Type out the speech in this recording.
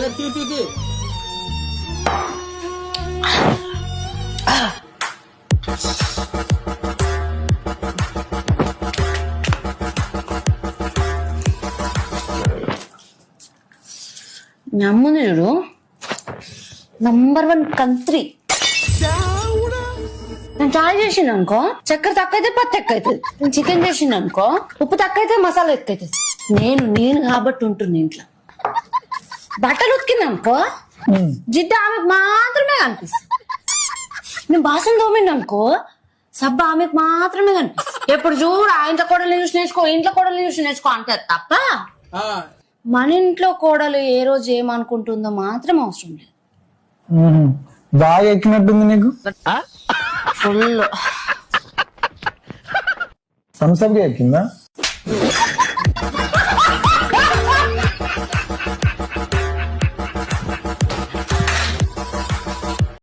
మీ అమ్మని చూడు, నంబర్ 1 కంత్రి. నేను చాయ్ చేసిండు అనుకో చక్కెర తక్కువైతే పత్తి ఎక్కువైతుంది. నేను చికెన్ చేసిండు అనుకో ఉప్పు తక్కువైతే మసాలా ఎక్కువైతుంది. నేను కాబట్టి ఉంటున్నా ఇంట్లో. బట్టలు ఉతికింది అనుకో జిడ్డు ఆమెకు మాత్రమే కనిపిస్తుంది. నేను బాసం తోమిండు అనుకో సబ్బు ఆమెకు మాత్రమే కనిపిస్తుంది. ఎప్పుడు చూడు ఆ ఇంట్లో కోడలు చూసి నేర్చుకో, ఇంట్లో కోడలు చూసి నేర్చుకో అంటారు తప్ప మన ఇంట్లో కోడలు ఏ రోజు ఏమనుకుంటుందో మాత్రం అవసరం లేదు. బాగా ఎక్కినట్టుంది నీకు. ఫుల్ సంస్థగా ఎక్కిందా?